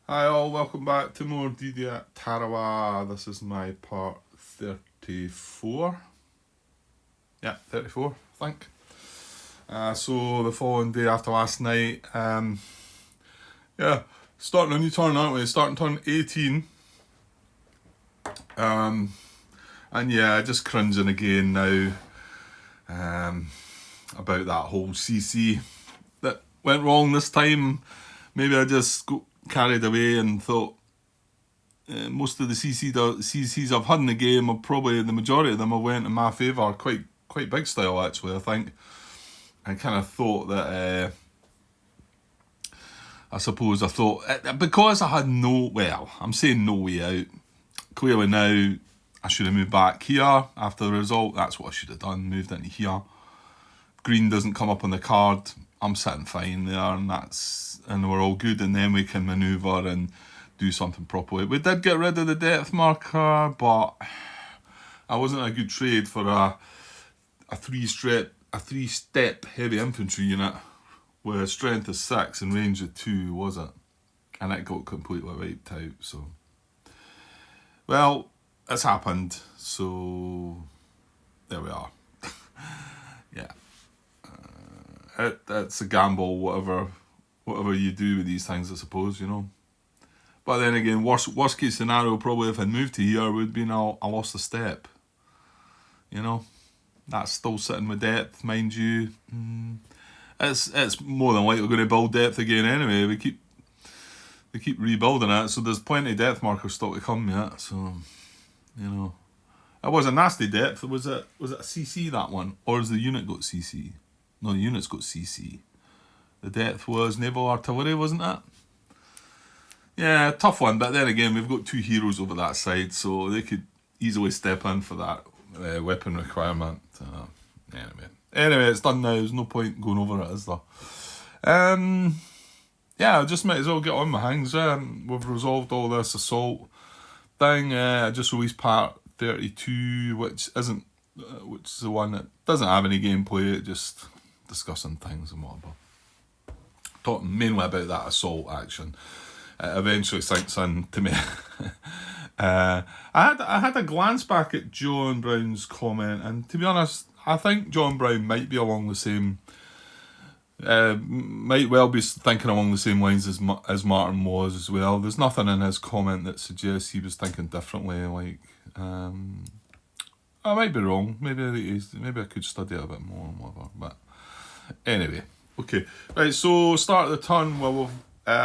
Hi all, welcome back to more DD at Tarawa. This is my part 34. Yeah, 34, I think. So the following day after last night, yeah, starting a new turn, aren't we? Starting turn 18. And yeah, just cringing again now about that whole CC that went wrong this time. Maybe I just got carried away and thought most of the CCs I've had in the game are probably the majority of them have went in my favour, quite big style actually. I think I kind of thought that I thought because I had I'm saying no way out. Clearly now I should have moved back here after the result. That's what I should have done. Moved into here. Green doesn't come up on the card. I'm sitting fine there, and we're all good. And then we can manoeuvre and do something properly. We did get rid of the depth marker, but I wasn't a good trade for a three step heavy infantry unit with strength of 6 and range of 2, was it? And it got completely wiped out. So, well, it's happened. So there we are. Yeah, it's a gamble. Whatever you do with these things, I suppose, you know. But then again, worst case scenario, probably if I'd moved to here, would be now I lost a step. You know, that's still sitting with depth, mind you. It's more than likely going to build depth again anyway. We keep rebuilding it, so there's plenty of depth markers still to come yet. So, you know, it was a nasty depth. Was it a CC, that one, or has the unit got CC? No, the unit's got CC. The depth was naval artillery, wasn't it? Yeah, tough one. But then again, we've got 2 heroes over that side, so they could easily step in for that weapon requirement. Anyway, it's done now. There's no point going over it, is there? Yeah, I just might as well get on my hands. We've resolved all this assault thing. I just released part 32, which is the one that doesn't have any gameplay. It just discussing things and whatever. Talking mainly about that assault action. It eventually sinks in to me. I had a glance back at John Brown's comment, and to be honest, I think John Brown might be along the same. Might well be thinking along the same lines as Martin was as well. There's nothing in his comment that suggests he was thinking differently. Like, I might be wrong. Maybe I could study it a bit more and whatever. But anyway, okay, right. So start of the turn. Well, we've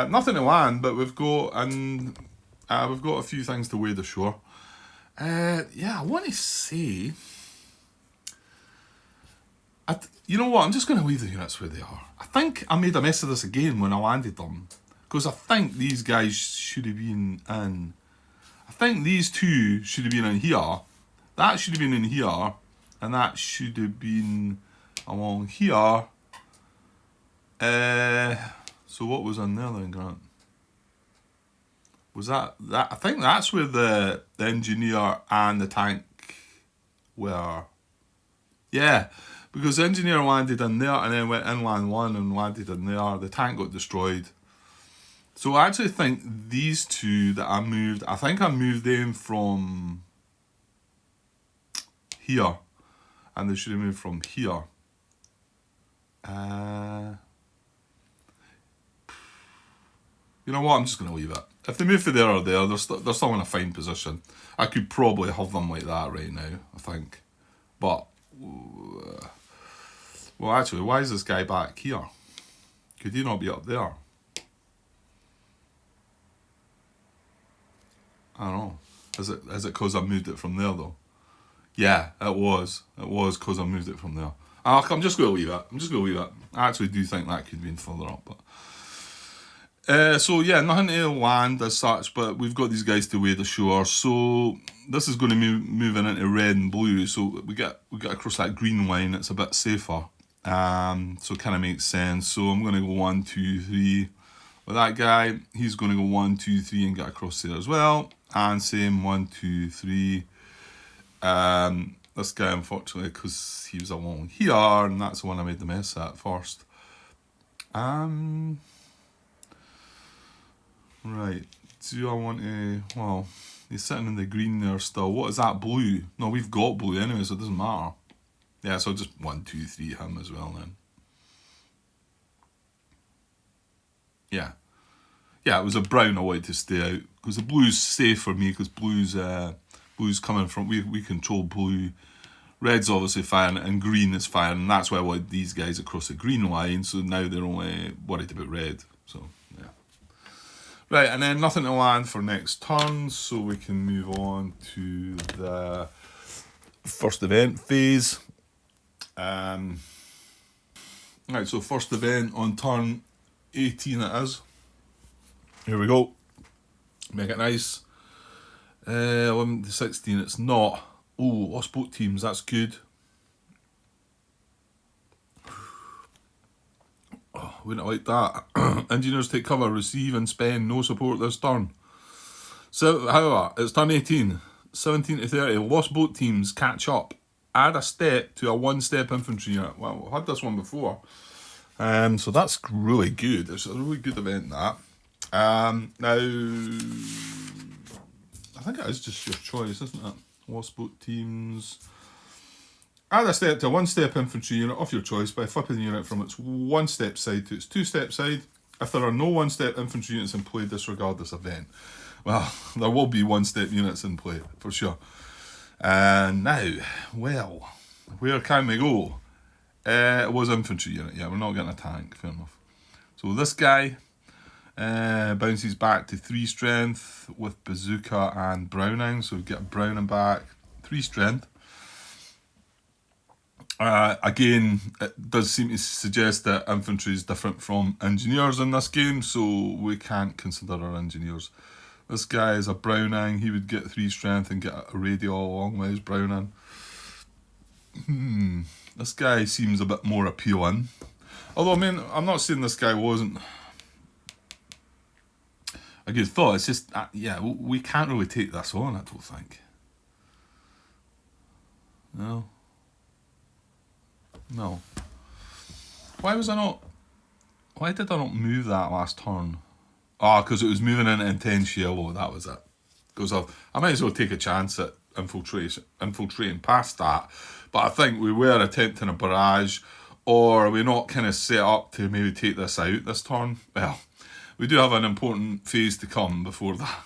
nothing to land, but we've got a few things to wade ashore. Yeah, I want to say. You know what? I'm just going to leave the units where they are. I think I made a mess of this again when I landed them, because I think these guys should have been in. I think these 2 should have been in here. That should have been in here, and that should have been along here. So what was in there then, Grant? Was that? I think that's where the engineer and the tank were. Yeah. Because the engineer landed in there and then went inland 1 and landed in there. The tank got destroyed. So I actually think these 2 that I moved them from here. And they should have moved from here. You know what? I'm just going to leave it. If they move from there or there, they're still in a fine position. I could probably have them like that right now, I think. But... well, actually, why is this guy back here? Could he not be up there? I don't know. Is it because I moved it from there, though? Yeah, it was. It was because I moved it from there. I'm just going to leave it. I actually do think that could have been further up. But so, yeah, nothing to land as such, but we've got these guys to wade ashore. So this is going to be moving into red and blue. So we get across that green line. It's a bit safer. So it kind of makes sense. So I'm going to go 1, 2, 3 with that guy. He's going to go 1, 2, 3 and get across there as well. And same 1, 2, 3. This guy, unfortunately, because he was along here, and that's the one I made the mess at first. Right. Do I want to... Well, he's sitting in the green there still. What is that, blue? No, we've got blue anyway, so it doesn't matter. Yeah, so just 1, 2, 3 him as well then. Yeah. Yeah, it was a brown I wanted to stay out. Because the blue's safe for me, because blue's coming from... We control blue. Red's obviously firing, and green is firing, and that's why I wanted these guys across the green line, so now they're only worried about red. So, yeah. Right, and then nothing to land for next turn, so we can move on to the first event phase. Right, so first event on turn 18 it is. Here we go. Make it nice. 11 to 16, it's not. Oh, lost boat teams, that's good. Oh, wouldn't have liked that. Engineers take cover, receive and spend, no support this turn. So, however, it's turn 18. 17 to 30, lost boat teams catch up. Add a step to a one-step infantry unit. Well, we've had this one before. So that's really good. It's a really good event, that. Now, I think it is just your choice, isn't it? Lost boat teams. Add a step to a one-step infantry unit of your choice by flipping the unit from its one-step side to its two-step side. If there are no one-step infantry units in play, disregard this event. Well, there will be one-step units in play, for sure. And now, well, where can we go? It was infantry unit. Yeah, we're not getting a tank, fair enough. So this guy bounces back to 3 strength with bazooka and Browning. So we get Browning back, 3 strength. Again, it does seem to suggest that infantry is different from engineers in this game, so we can't consider our engineers. This guy is a Browning. He would get 3 strength and get a radial along with his Browning. This guy seems a bit more appealing. Although, I mean, I'm not saying this guy wasn't a good thought. It's just, yeah, we can't really take this on, I don't think. No. Why did I not move that last turn? Because it was moving into intense yellow, that was it. Because I might as well take a chance at infiltrating past that. But I think we were attempting a barrage, or are we not kind of set up to maybe take this out this turn? Well, we do have an important phase to come before that.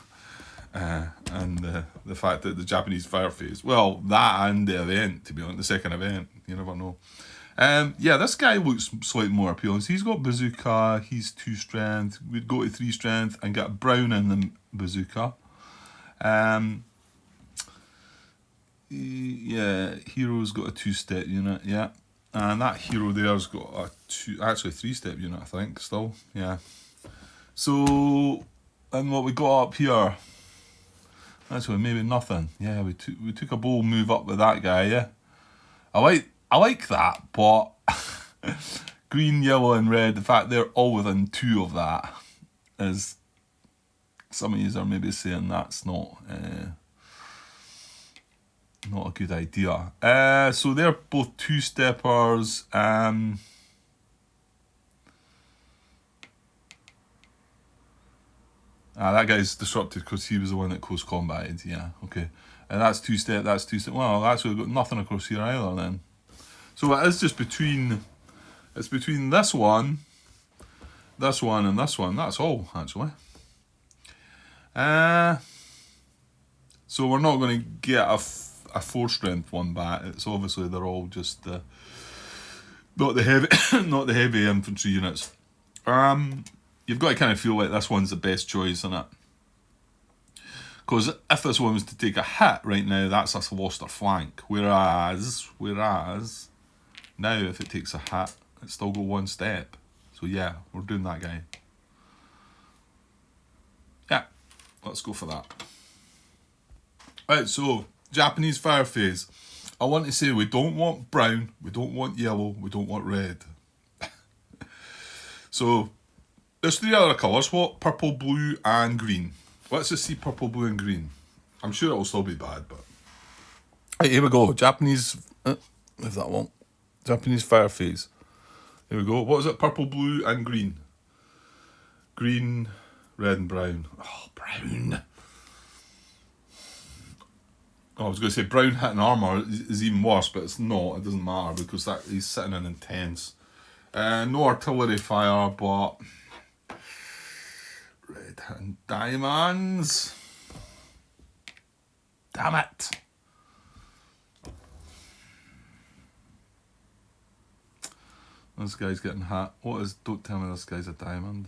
And the fact that the Japanese fire phase, well, that and the event, to be honest, the second event, you never know. Yeah, this guy looks slightly more appealing. So he's got bazooka, he's 2 strength. We'd go to 3 strength and get Brown in the bazooka. Yeah, hero's got a 2-step unit, yeah. And that hero there's got a 3-step unit, I think, still, yeah. So, and what we got up here, actually maybe nothing. Yeah, we took a bold move up with that guy, yeah. I like that, but green, yellow and red, the fact they're all within 2 of that is, some of you are maybe saying that's not a good idea. So they're both 2-steppers. That guy's disrupted because he was the one that close combated. Yeah, okay. And that's 2-step, that's 2-step. Well, actually we've got nothing across here either then. So it is just between this one, and this one. That's all, actually. So we're not going to get a 4-strength one back. It's obviously they're all just not the heavy infantry units. You've got to kind of feel like this one's the best choice, isn't it? Because if this one was to take a hit right now, that's us lost our flank. Whereas now if it takes a hit, it's still got 1 step. So yeah, we're doing that guy. Yeah, let's go for that. Right, so Japanese fire phase. I want to say we don't want brown, we don't want yellow, we don't want red. So there's 3 other colours. What? Purple, blue and green. Let's just see purple, blue and green. I'm sure it'll still be bad, but... Right, here we go. Japanese... if that won't. Japanese fire phase. Here we go. What is it? Purple, blue and green. Green, Red and brown. Oh, brown. Oh, I was going to say brown hitting armour is even worse, but it's not. It doesn't matter because that he's sitting in intense. No artillery fire, but red hitting diamonds. Damn it. This guy's getting hit. What is... Don't tell me this guy's a diamond.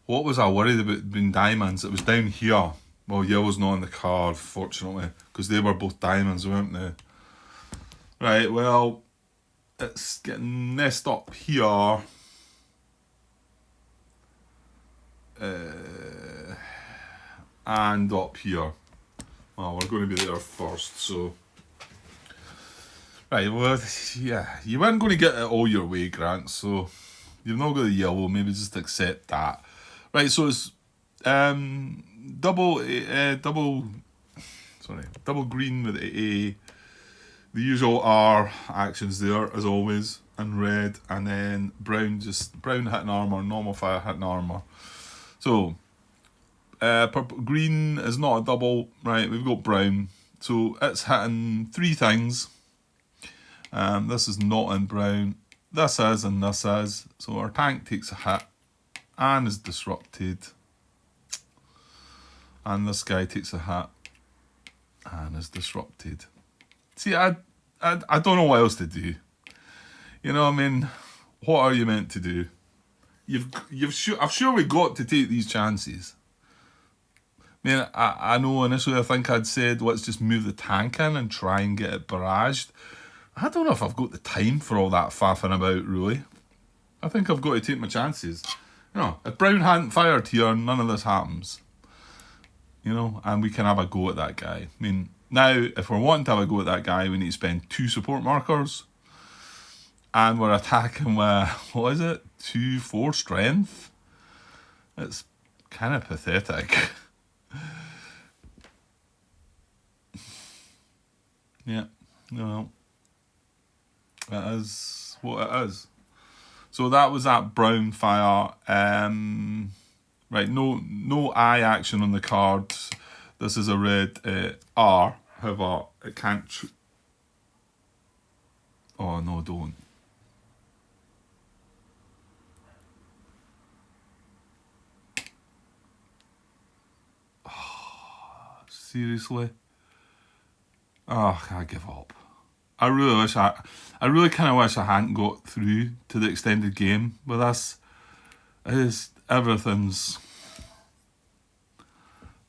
What was I worried about being diamonds? It was down here. Well, yellow's not on the card, fortunately, because they were both diamonds, weren't they? Right, well, it's getting messed up here. And up here. Well, we're going to be there first, so... Right, well, yeah, you weren't going to get it all your way, Grant, so you've not got the yellow, maybe just accept that. Right, so it's double green with A, the usual R actions there, as always, and red, and then brown, just brown hitting armour, normal fire hitting armour. So, purple, green is not a double, right, we've got brown, so it's hitting 3 things. This is not in brown, this is, and this is. So our tank takes a hit and is disrupted. And this guy takes a hit and is disrupted. See, I don't know what else to do. You know, I mean, what are you meant to do? I've surely got to take these chances. I mean, I know initially I think I'd said, let's just move the tank in and try and get it barraged. I don't know if I've got the time for all that faffing about, really. I think I've got to take my chances. You know, if Brown hadn't fired here, none of this happens. You know, and we can have a go at that guy. I mean, now, if we're wanting to have a go at that guy, we need to spend 2 support markers. And we're attacking with, what is it? 2-4 strength? It's kind of pathetic. Yeah, well, it is what it is. So that was that brown fire. Right, no I action on the card. This is a red R. However, it can't... Oh, no, don't. Oh, seriously? Oh, I give up. I really kind of wish I hadn't got through to the extended game with this. Everything's...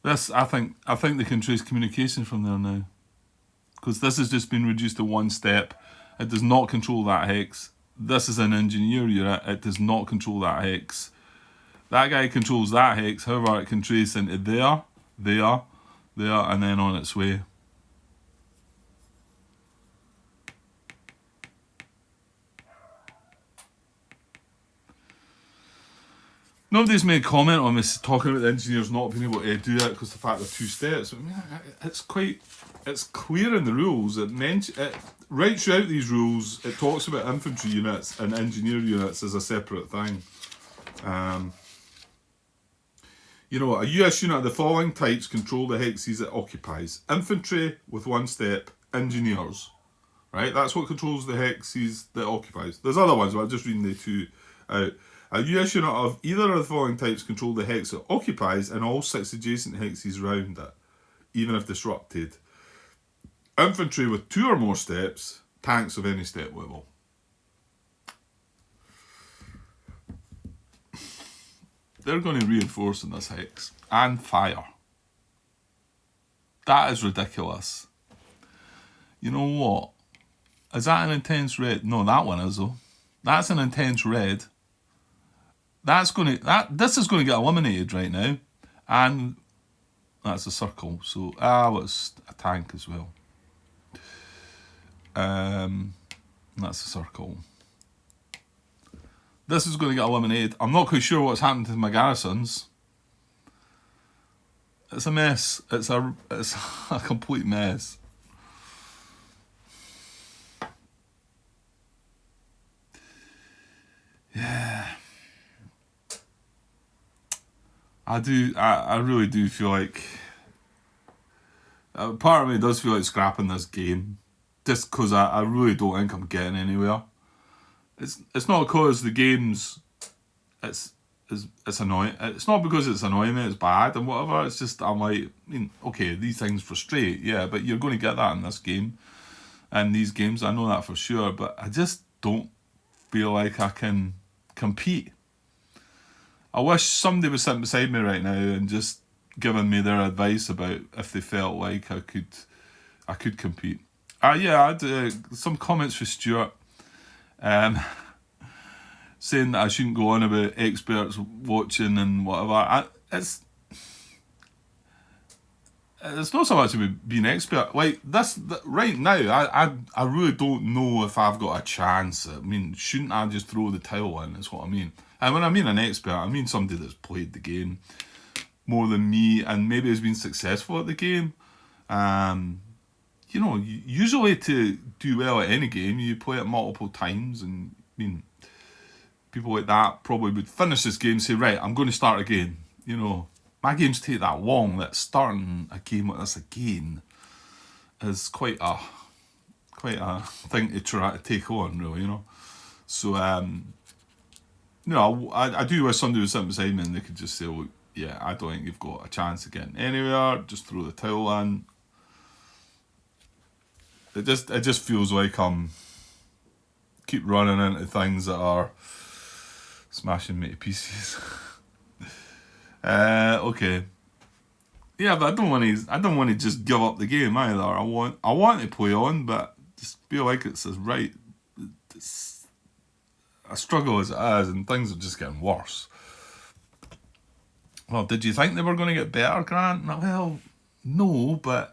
This, I think they can trace communication from there now. Because this has just been reduced to 1 step. It does not control that hex. This is an engineer unit. It does not control that hex. That guy controls that hex. However, it can trace into there, and then on its way. Nobody's made a comment on this talking about the engineers not being able to do that because the fact they're 2 steps. I mean, it's clear in the rules. It right throughout these rules, it talks about infantry units and engineer units as a separate thing. You know, a US unit of the following types control the hexes it occupies. Infantry with 1 step, engineers. Right, that's what controls the hexes that it occupies. There's other ones, but I'm just reading the 2 out. A US unit of either of the following types control the hex it occupies and all 6 adjacent hexes round it, even if disrupted. Infantry with 2 or more steps, tanks of any step level. They're going to reinforce in this hex and fire. That is ridiculous. You know what? Is that an intense red? No, that one is though. That's an intense red. This is going to get eliminated right now, and that's a circle. So it's a tank as well. That's a circle. This is going to get eliminated. I'm not quite sure what's happened to my garrisons. It's a mess. It's a complete mess. Yeah. I really do feel like part of me does feel like scrapping this game, just because I really don't think I'm getting anywhere. It's not because the game's it's it's annoying. It's not because it's annoying me. It's bad and whatever. It's just I'm like, I mean, okay, these things frustrate, yeah, but you're going to get that in this game and these games. I know that for sure, but I just don't feel like I can compete. I wish somebody was sitting beside me right now and just giving me their advice about if they felt like I could compete. Yeah, I had some comments for Stuart. Um, saying that I shouldn't go on about experts watching and whatever. It's not so much about being expert. Like this right now, I really don't know if I've got a chance. I mean, shouldn't I just throw the towel in? Is what I mean. And when I mean an expert, I mean somebody that's played the game more than me and maybe has been successful at the game. You know, usually to do well at any game, you play it multiple times, and I mean, people like that probably would finish this game and say, right, I'm going to start again. You know, my games take that long that starting a game like this again is quite a thing to try to take on, really, you know. So, you know, I do wish somebody was sitting beside me and they could just say, look, yeah, I don't think you've got a chance of getting anywhere. Just throw the towel in. It just feels like I'm keep running into things that are smashing me to pieces. Okay. Yeah, but I don't want to just give up the game either. I want to play on, but just feel like it's right. It's a struggle as it is, and things are just getting worse. Well, did you think they were going to get better, Grant? Well, no, but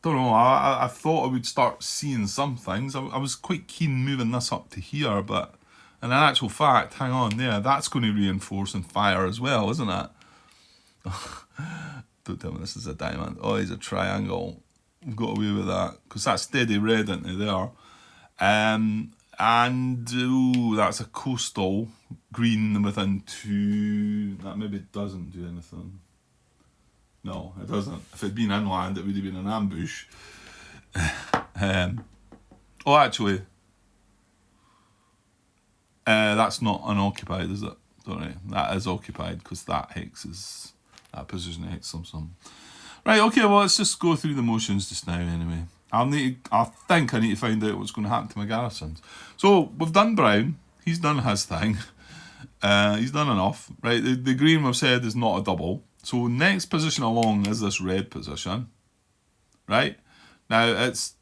don't know. I thought I would start seeing some things. I was quite keen moving this up to here, but in actual fact, hang on there, that's going to reinforce and fire as well, isn't it? Don't tell me this is a diamond. Oh, he's a triangle. We've got away with that because that's steady red into there. And ooh, that's a coastal green within two. That maybe doesn't do anything. No, it doesn't. If it'd been inland, it would have been an ambush. Oh, actually, that's not unoccupied, is it? Sorry, that is occupied because that position hex some. Right, okay, well, let's just go through the motions just now anyway. I think I need to find out what's going to happen to my garrisons. So, we've done Brown. He's done his thing. He's done enough. Right, the green we've said is not a double. So, next position along is this red position. Right? Now, it's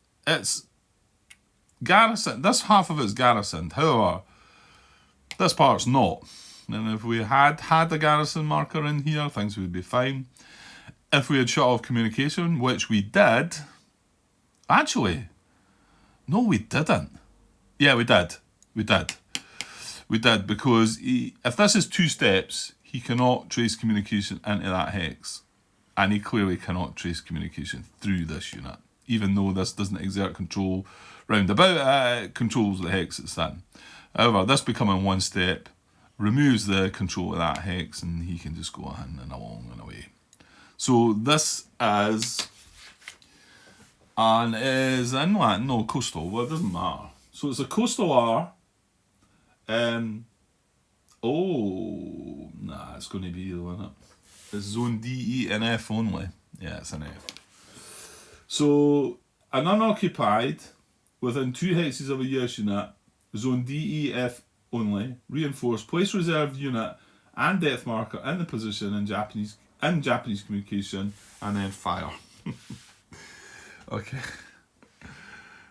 garrison. This half of it's garrisoned. However, this part's not. And if we had a garrison marker in here, things would be fine. If we had shut off communication, which we did, actually, no, we didn't. Yeah, we did. We did because if this is 2 steps, he cannot trace communication into that hex, and he clearly cannot trace communication through this unit, even though this doesn't exert control round about it controls the hex it's in. However, this becoming 1 step removes the control of that hex, and he can just go in and along and away. So this is inland, no, coastal. Well, it doesn't matter. So it's a coastal R. It's going to be though, isn't it? It's zone D, E, and F only. Yeah, it's an F. So an unoccupied within 2 hexes of a US unit, zone D, E, F only, reinforced, place reserve unit and depth marker in the position in Japanese communication, and then fire. Okay.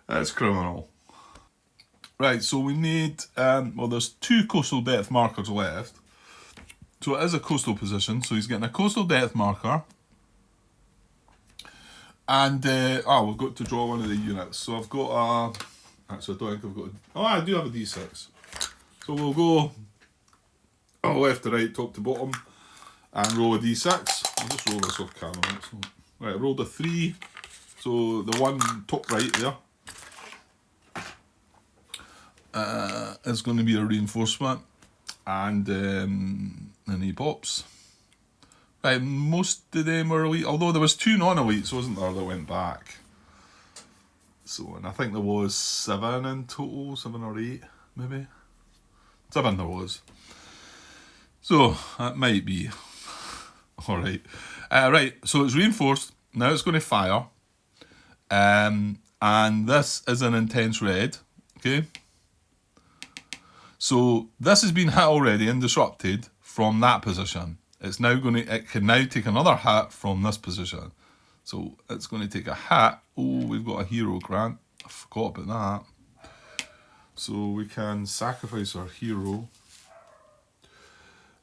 That's criminal. Right, so we need, there's 2 coastal depth markers left. So it is a coastal position, so he's getting a coastal depth marker. And, we've got to draw one of the units. So I've got actually I don't think I've got, I do have a D6. So we'll go left to right, top to bottom, and roll a D6. I'll just roll this off camera. Right, I rolled a 3. So the one top right there is going to be a reinforcement, and he pops. Right, most of them were elite, although there was 2 non-elites, wasn't there, that went back. So, and I think there was 7 in total, 7 or 8, maybe. 7 there was. So, that might be. Alright. Right, so it's reinforced. Now it's going to fire. And this is an intense red. Okay. So, this has been hit already and disrupted from that position. It's now it can now take another hit from this position. So, it's going to take a hit. Oh, we've got a hero, Grant. I forgot about that. So, we can sacrifice our hero.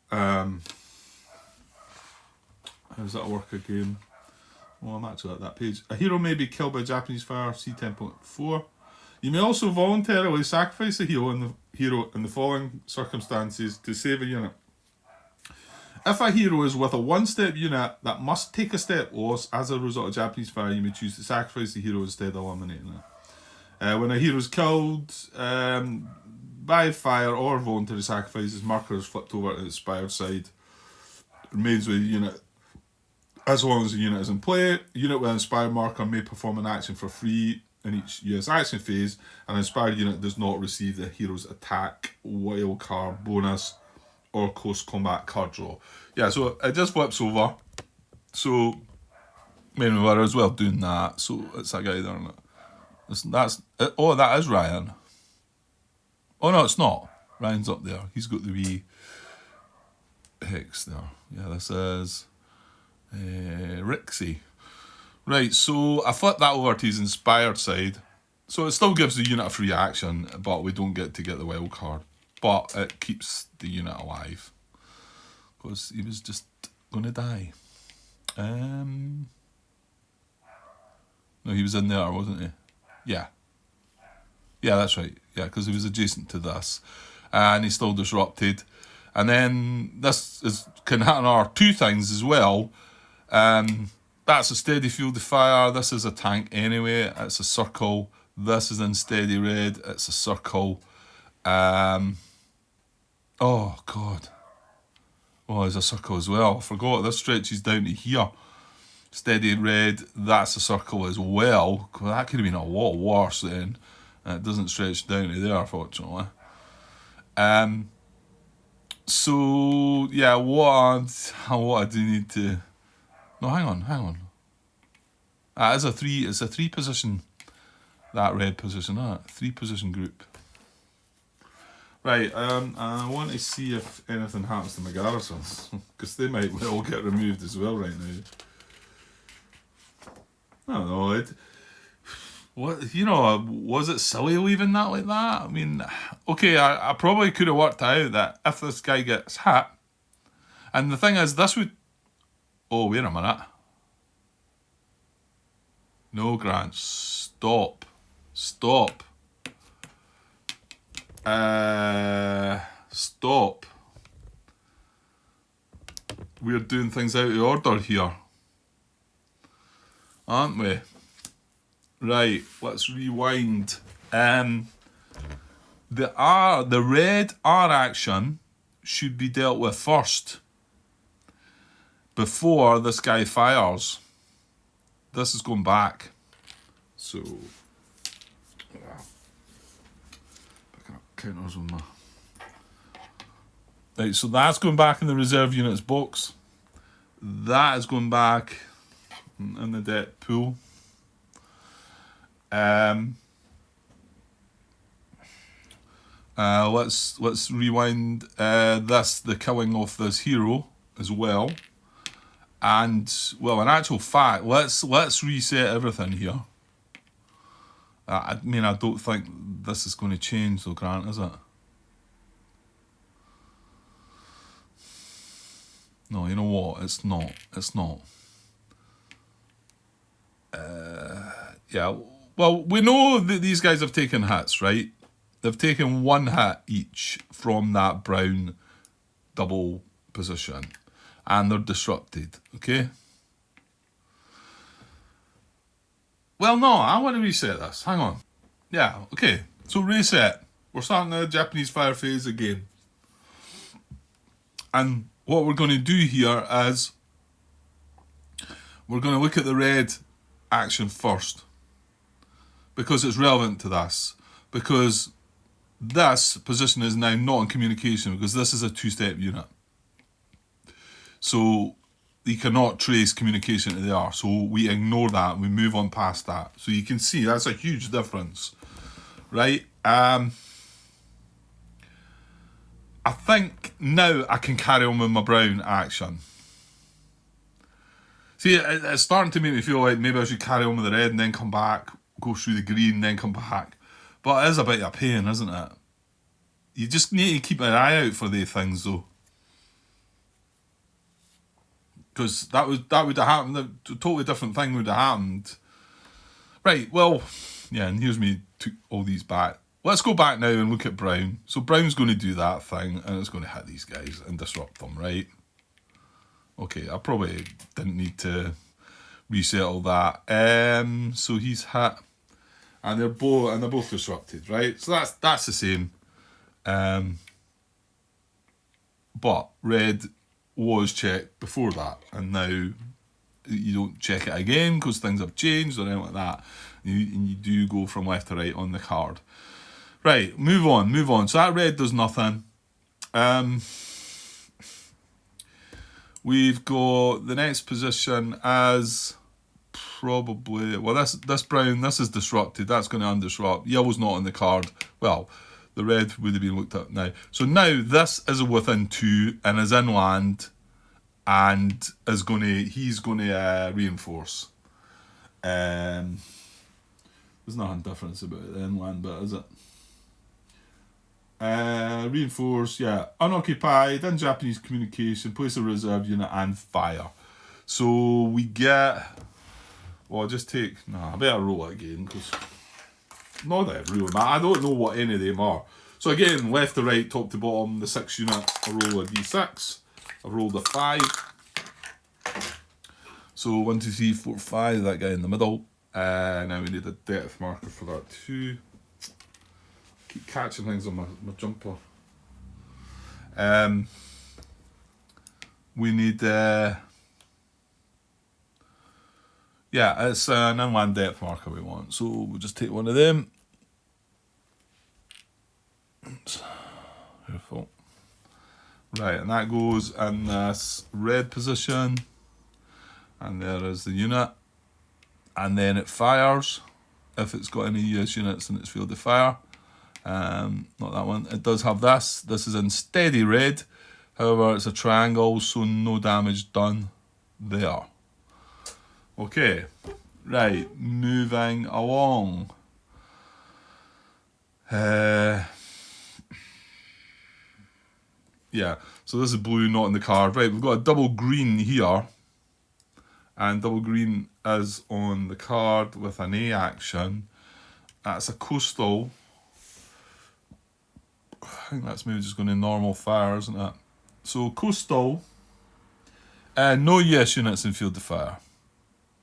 How does that work again? Well, I'm actually at that page. A hero may be killed by Japanese fire, C10.4. You may also voluntarily sacrifice a hero in the following circumstances to save a unit. If a hero is with a 1-step unit that must take a step loss as a result of Japanese fire, you may choose to sacrifice the hero instead of eliminating it. When a hero is killed by fire or voluntary sacrifice, his marker is flipped over to the expired side. Remains with the unit as long as the unit is in play. A unit with an inspired marker may perform an action for free in each US action phase. An inspired unit does not receive the hero's attack, wild card bonus, or close combat card draw. Yeah, so it just flips over. So, maybe we're as well doing that. So it's that guy there, isn't it? Oh, that is Ryan. Oh no, it's not. Ryan's up there. He's got the wee hex there. Yeah, this is Rixie. Right, so I flip that over to his inspired side. So it still gives the unit a free action, but we don't get to get the wild card. But it keeps the unit alive. Because he was just going to die. No, he was in there, wasn't he? Yeah. Yeah, that's right. Yeah, because he was adjacent to this. And he's still disrupted. And then this can hit on our 2 things as well. That's a steady field of fire. This is a tank anyway. It's a circle. This is in steady red. It's a circle. Oh, God. Oh, there's a circle as well. I forgot. This stretches down to here. Steady red. That's a circle as well. That could have been a lot worse then. It doesn't stretch down to there, fortunately. So, yeah, what I do need to... No, hang on. It's a 3 position, that red position, 3 position group. Right, I want to see if anything happens to my garrisons, because they might well get removed as well right now. I don't know, was it silly leaving that like that? I mean, okay, I probably could have worked out that if this guy gets hit, and the thing is, this would... Oh, wait a minute. No, Grant, stop. Stop. We're doing things out of order here, aren't we? Right, let's rewind. The red R action should be dealt with first before this guy fires. This is going back. So, picking up counters on my... Right, so that's going back in the reserve units box. That is going back in the debt pool. Let's rewind the killing of this hero as well. And, well, in actual fact, let's reset everything here. I mean, I don't think this is going to change though, Grant, is it? No, you know what? It's not. Yeah, well, we know that these guys have taken hits, right? They've taken 1 hit each from that brown double position. And they're disrupted, okay? Well, no, I want to reset this. Hang on. Yeah, okay. So reset. We're starting the Japanese fire phase again. And what we're going to do here is we're going to look at the red action first, because it's relevant to this. Because this position is now not in communication, because this is a two-step unit. So you cannot trace communication to there. So we ignore that and we move on past that. So you can see that's a huge difference, right? I think now I can carry on with my brown action. See, it's starting to make me feel like maybe I should carry on with the red and then come back, go through the green, then come back. But it is a bit of a pain, isn't it? You just need to keep an eye out for these things, though. Because that would have happened, a totally different thing would have happened. Right, well, yeah, and here's me took all these back. Let's go back now and look at brown. So brown's going to do that thing, and it's going to hit these guys and disrupt them, right? Okay, I probably didn't need to reset all that. So he's hit, and they're both disrupted, right? So that's the same. But red was checked before that, and now you don't check it again because things have changed or anything like that. You do go from left to right on the card. Right, move on. So that red does nothing. We've got the next position as probably, well, this brown, this is disrupted. That's going to undisrupt. Yellow's not on the card. Well, the red would have been looked at now. So now this is within 2 and is inland and he's going to reinforce. There's nothing different about the inland bit, is it? Reinforce, yeah. Unoccupied, in Japanese communication, place a reserve unit and fire. So we get, well, I'll just take, I better roll it again because not that really matter. I don't know what any of them are. So again, left to right, top to bottom, the 6 unit, I roll a d6. I rolled a 5. So 1, 2, 3, 4, 5, that guy in the middle. Now we need a depth marker for that too. Keep catching things on my jumper. We need, yeah, it's an inland depth marker we want. So we'll just take one of them. Oops. Beautiful. Right, and that goes in this red position. And there is the unit. And then it fires if it's got any US units in its field of fire. Not that one. It does have this. This is in steady red. However, it's a triangle, so no damage done there. Okay. Right. Moving along. Yeah. So this is blue, not in the card. Right. We've got a double green here. And double green is on the card with an A action. That's a coastal. I think that's maybe just going to normal fire, isn't it? So coastal, no US units in field of fire.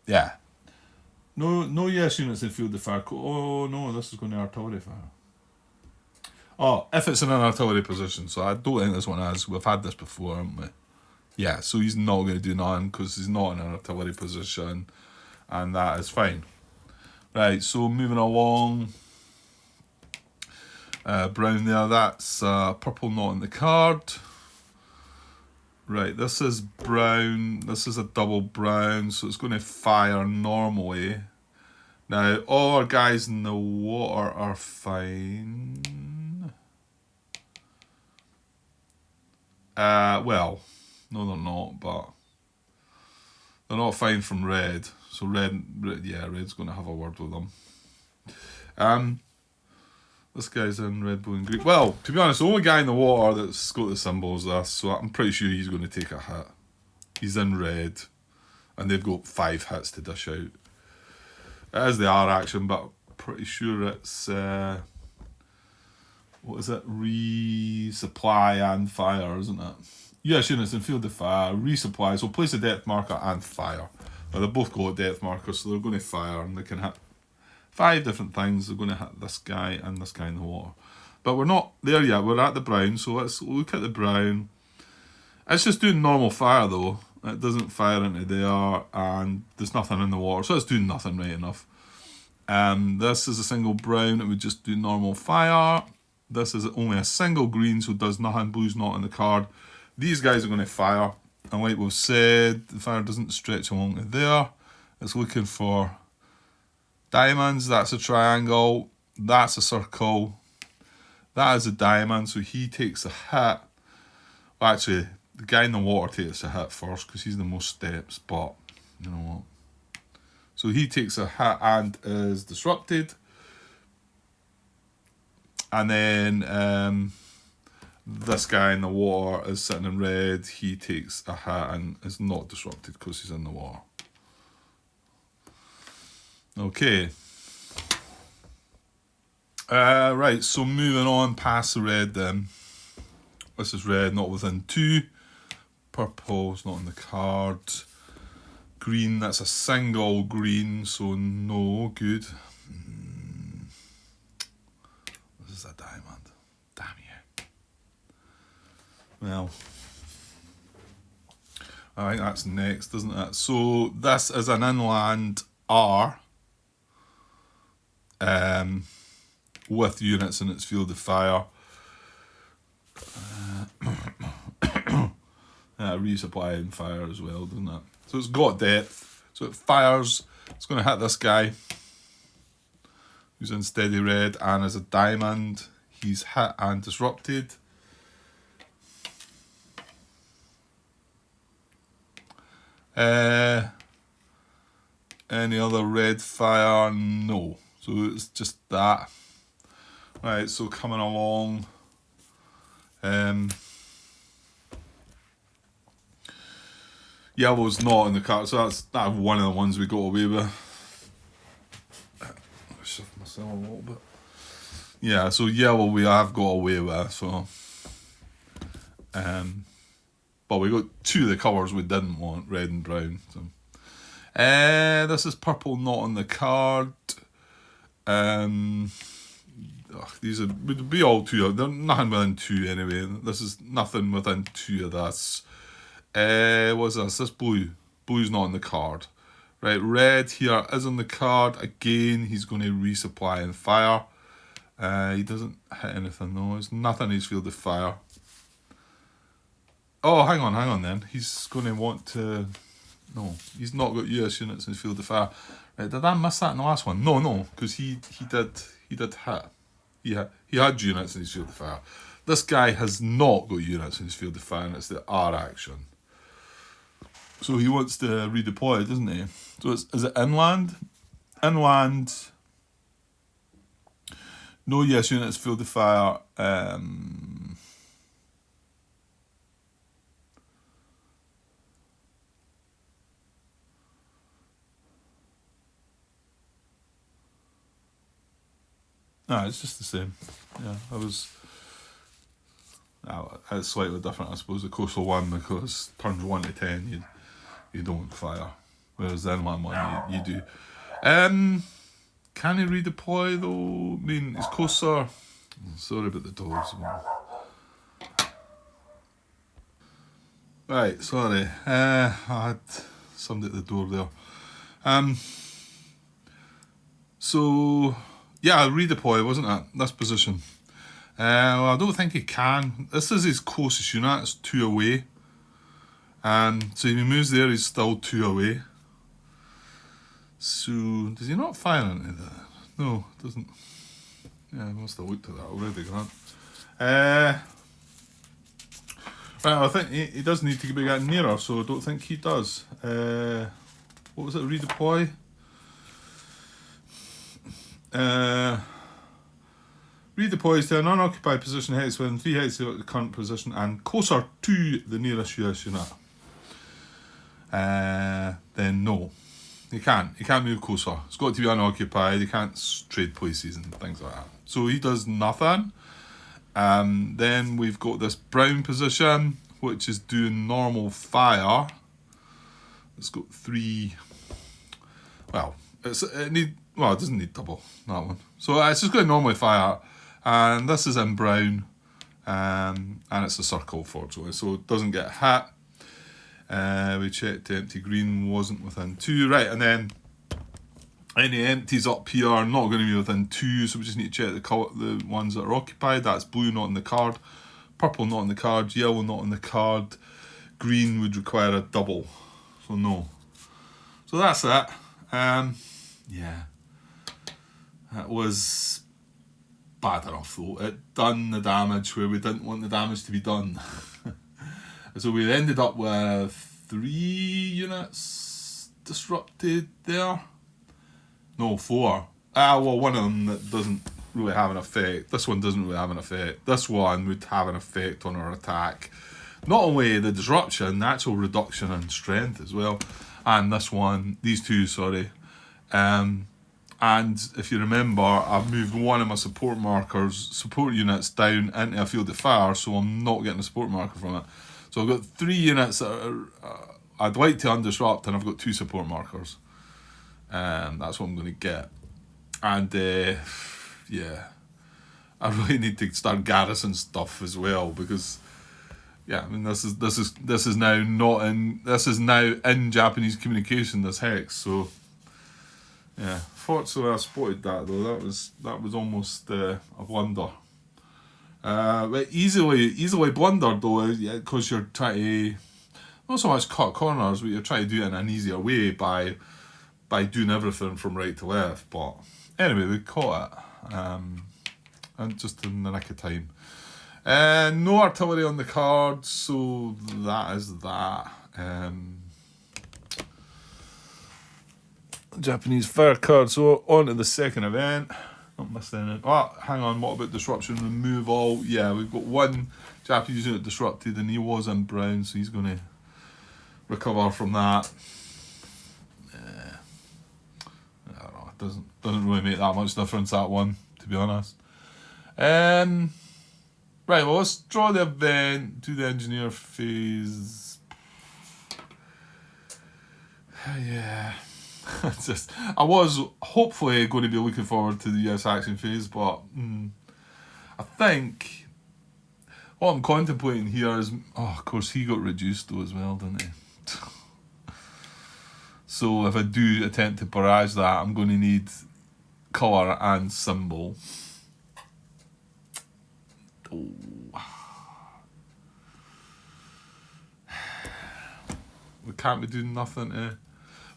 Yeah. No US units in field of fire. Oh no, this is going to artillery fire. Oh, if it's in an artillery position, so I don't think this one has. We've had this before, haven't we? Yeah, so he's not going to do nothing because he's not in an artillery position, and that is fine. Right, so moving along. Brown there, that's purple not in the card. Right, this is brown, this is a double brown, so it's going to fire normally. Now, all our guys in the water are fine. Well, no they're not, but they're not fine from red. So red, yeah, red's going to have a word with them. This guy's in red, blue and green. Well, to be honest, the only guy in the water that's got the symbol is this, so I'm pretty sure he's going to take a hit. He's in red, and they've got 5 hits to dish out. It is the R action, but I'm pretty sure it's, what is it? Resupply and fire, isn't it? US units in field of fire, resupply, so place a depth marker and fire. Well, they've both got depth markers, so they're going to fire, and they can hit 5 different things. They're going to hit this guy and this guy in the water. But we're not there yet. We're at the brown. So let's look at the brown. It's just doing normal fire though. It doesn't fire into there, and there's nothing in the water, so it's doing nothing right enough. This is a single brown, it would just do normal fire. This is only a single green, so it does nothing. Blue's not in the card. These guys are going to fire, and like we've said, the fire doesn't stretch along to there. It's looking for diamonds. That's a triangle. That's a circle. That is a diamond, so he takes a hit. Well, actually, the guy in the water takes a hit first because he's the most steps, but you know what. So he takes a hit and is disrupted. And then this guy in the water is sitting in red. He takes a hit and is not disrupted because he's in the water. Okay. Right, so moving on past the red then. This is red, not within 2. Purple's not on the card. Green, that's a single green, so no good. This is a diamond. Damn you. Well, I think that's next, isn't it? So this is an inland R. With units in its field of fire. Resupply and fire as well, doesn't it? So it's got depth. So it fires. It's going to hit this guy who's in steady red and is a diamond. He's hit and disrupted. Any other red fire? No. So it's just that. Right, so coming along. Yellow's not in the card, so that's one of the ones we got away with. Shift myself a little bit. Yeah, so yellow we have got away with, so but we got 2 of the colours we didn't want, red and brown. So this is purple, not on the card. These would be all 2. They're nothing within 2 anyway. This is nothing within 2 of this. What's this? This blue. Blue's not on the card. Right, red here is on the card. Again, he's going to resupply and fire. He doesn't hit anything though. There's nothing in his field of fire. Oh, hang on then. He's going to want to... No, he's not got US units in his field of fire. Right, did I miss that in the last one? No, because he did hit. He had units in his field of fire. This guy has not got units in his field of fire, and it's the R action. So he wants to redeploy, doesn't he? So is it inland? Inland. No US units field of fire. No, it's just the same. Yeah, it's slightly different, I suppose, the coastal one, because turns 1 to 10 you don't fire, whereas the inland one you do. Can he redeploy though? I mean, it's closer. Sorry about the doors. Right, sorry. I had somebody at the door there. So yeah, redeploy, wasn't it? This position. Well, I don't think he can. This is his closest unit. It's 2 away. So if he moves there, he's still 2 away. So does he not fire into that? No, it doesn't. Yeah, I must have looked at that already, Grant. Right, I think he does need to be getting nearer, so I don't think he does. What was it? Redeploy. Redeploys to an unoccupied position hex within 3 hexes of the current position and closer to the nearest US unit. Then no. He can't move closer. It's got to be unoccupied. He can't trade places and things like that. So he does nothing. Then we've got this brown position, which is doing normal fire. It's got 3. Well, it doesn't need double, that one. So it's just going to normally fire. And this is in brown. And it's a circle, fortunately, so it doesn't get hit. We checked empty green wasn't within 2. Right, and then any empties up here are not going to be within 2, so we just need to check the ones that are occupied. That's blue not on the card, purple not on the card, yellow not on the card, green would require a double, so no. So that's that. Yeah, that was bad enough though. It done the damage where we didn't want the damage to be done. So we ended up with 3 units disrupted there. No, 4. Well, one of them that doesn't really have an effect. This one doesn't really have an effect. This one would have an effect on our attack. Not only the disruption, the actual reduction in strength as well. And this one, these two, sorry. And if you remember, I've moved one of my support units down into a field of fire, so I'm not getting a support marker from it. So I've got 3 units that are, I'd like to undisrupt, and I've got 2 support markers. That's what I'm going to get. And yeah, I really need to start garrison stuff as well, because yeah, I mean this is now in Japanese communication, this hex. So yeah, fortunately I spotted that though. That was almost a blunder. But easily blundered though, because you're trying to not so much cut corners, but you're trying to do it in an easier way by doing everything from right to left. But anyway, we caught it, and just in the nick of time. No artillery on the card, so that is that. Japanese fire card. So on to the second event. Not missed anything. Oh, hang on, what about disruption removal? Yeah, we've got 1 Japanese unit disrupted, and he was in brown, so he's going to recover from that. I don't know, it doesn't really make that much difference, that one, to be honest. Right, well, let's draw the event, do the engineer phase. Yeah. I was hopefully going to be looking forward to the US action phase, but I think what I'm contemplating here is, of course, he got reduced though as well, didn't he? So if I do attempt to barrage that, I'm going to need colour and symbol. Oh. We can't be doing nothing to...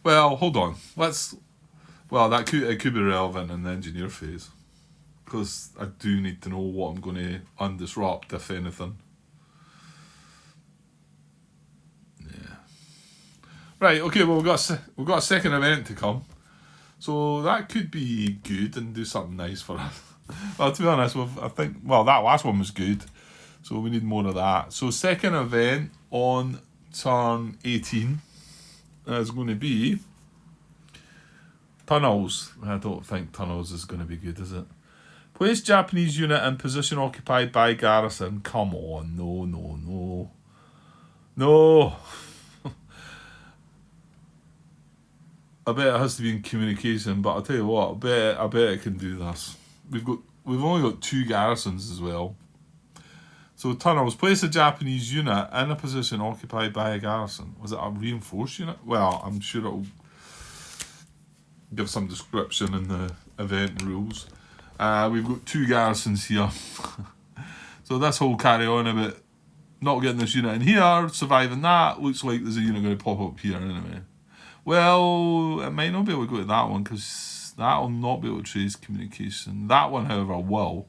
Well, hold on. It could be relevant in the engineer phase, because I do need to know what I'm going to undisrupt, if anything. Yeah. Right. Okay. Well, we've got a second event to come, so that could be good and do something nice for us. Well, to be honest, I think that last one was good, so we need more of that. So second event on turn 18. Is going to be tunnels. I don't think tunnels is going to be good, is it? Place Japanese unit in position occupied by garrison. Come on, no. I bet it has to be in communication, but I'll tell you what, I bet it can do this. We've only got 2 garrisons as well. So tunnels, place a Japanese unit in a position occupied by a garrison. Was it a reinforced unit? Well, I'm sure it'll give some description in the event rules. We've got 2 garrisons here. So this whole carry on about not getting this unit in here, surviving that, looks like there's a unit going to pop up here anyway. Well, it might not be able to go to that one, because that will not be able to trace communication. That one, however, will.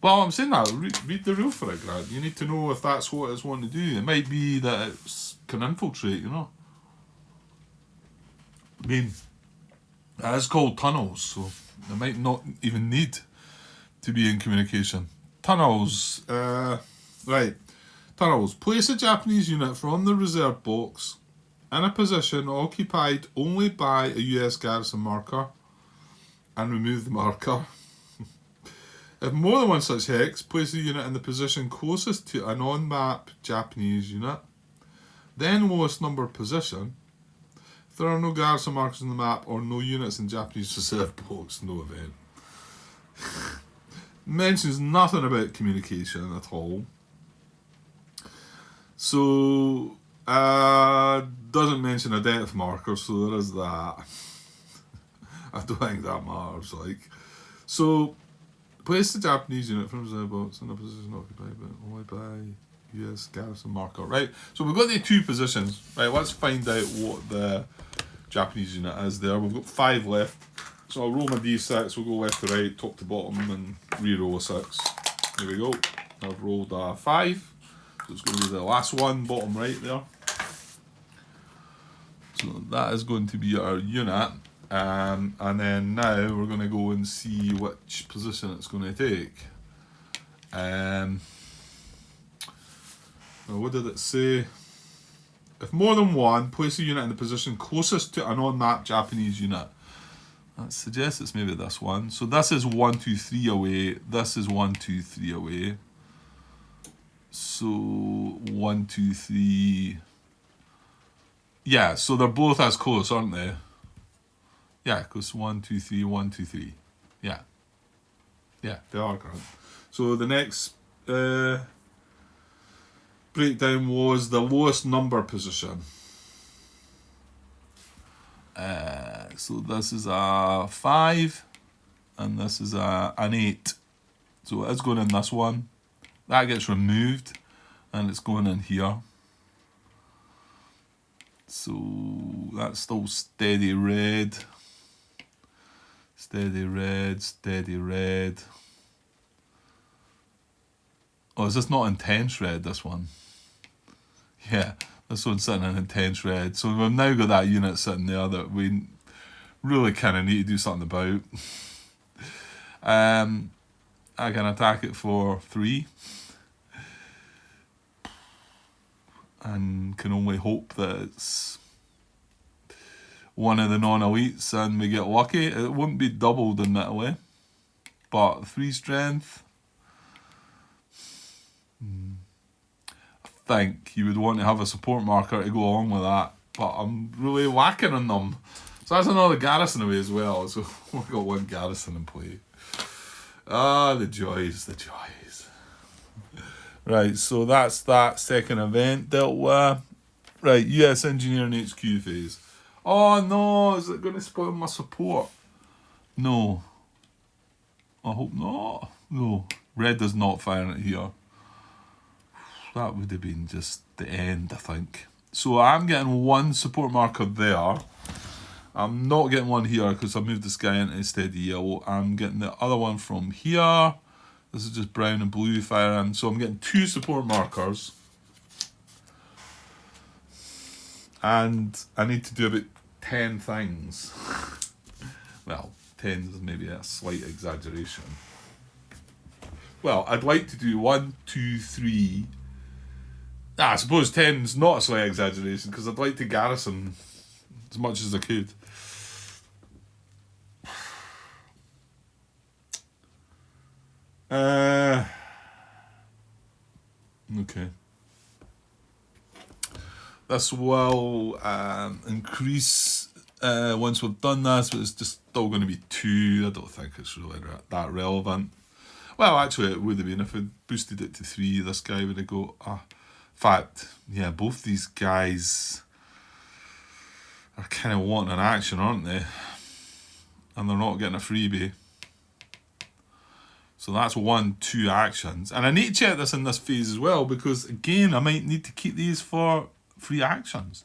Well, I'm saying that, read the rule for it, Grant. You need to know if that's what it's wanting to do. It might be that it can infiltrate, you know. I mean, it is called tunnels, so it might not even need to be in communication. Tunnels, right. Tunnels. Place a Japanese unit from the reserve box in a position occupied only by a US garrison marker, and remove the marker. If more than one such hex, place the unit in the position closest to an on-map Japanese unit, then lowest numbered position. If there are no garrison markers on the map or no units in Japanese reserve box, no event. Mentions nothing about communication at all. So, Doesn't mention a depth marker, so there is that. I don't think that matters. Like, so place the Japanese unit from the boats in a position occupied by US garrison marker. Right. So we've got the 2 positions. Right. Let's find out what the Japanese unit is there. We've got 5 left. So I'll roll my d6. We'll go left to right, top to bottom, and re-roll a 6. There we go. I've rolled a 5. So it's going to be the last one, bottom right there. So that is going to be our unit. And then now we're going to go and see which position it's going to take. Now what did it say? If more than one, place a unit in the position closest to an unmapped Japanese unit. That suggests it's maybe this one. So this is 1, 2, 3 away. This is 1, 2, 3 away. So 1, 2, 3. Yeah, so they're both as close, aren't they? Yeah, because 1, 2, 3, 1, 2, 3. Yeah. Yeah, they are correct. So the next breakdown was the lowest number position. So this is a 5, and this is an 8. So it's going in this one. That gets removed, and it's going in here. So that's still steady red. Steady red, steady red. Oh, is this not intense red, this one? Yeah, this one's sitting in intense red. So we've now got that unit sitting there that we really kind of need to do something about. I can attack it for 3. And can only hope that it's one of the non-elites and we get lucky. It wouldn't be doubled in that way. But 3 strength. I think you would want to have a support marker to go along with that. But I'm really lacking on them. So that's another garrison away as well. So we've got 1 garrison in play. Ah, the joys, the joys. Right, so that's that second event dealt with. Right, US Engineering HQ phase. Oh no, is it going to spoil my support? No. I hope not. No. Red does not fire it here. That would have been just the end, I think. So I'm getting 1 support marker there. I'm not getting 1 here because I moved this guy into steady yellow. I'm getting the other one from here. This is just brown and blue firing. So I'm getting 2 support markers. And I need to do about 10 things. Well, 10 is maybe a slight exaggeration. Well, I'd like to do 1, 2, 3. I suppose 10 is not a slight exaggeration because I'd like to garrison as much as I could. Okay. This will increase once we've done this, but it's just still going to be 2. I don't think it's really that relevant. Well, actually, it would have been if we boosted it to 3. This guy would have got. In fact, yeah, both these guys are kind of wanting an action, aren't they? And they're not getting a freebie. So that's 1, 2 actions. And I need to check this in this phase as well because, again, I might need to keep these for free actions.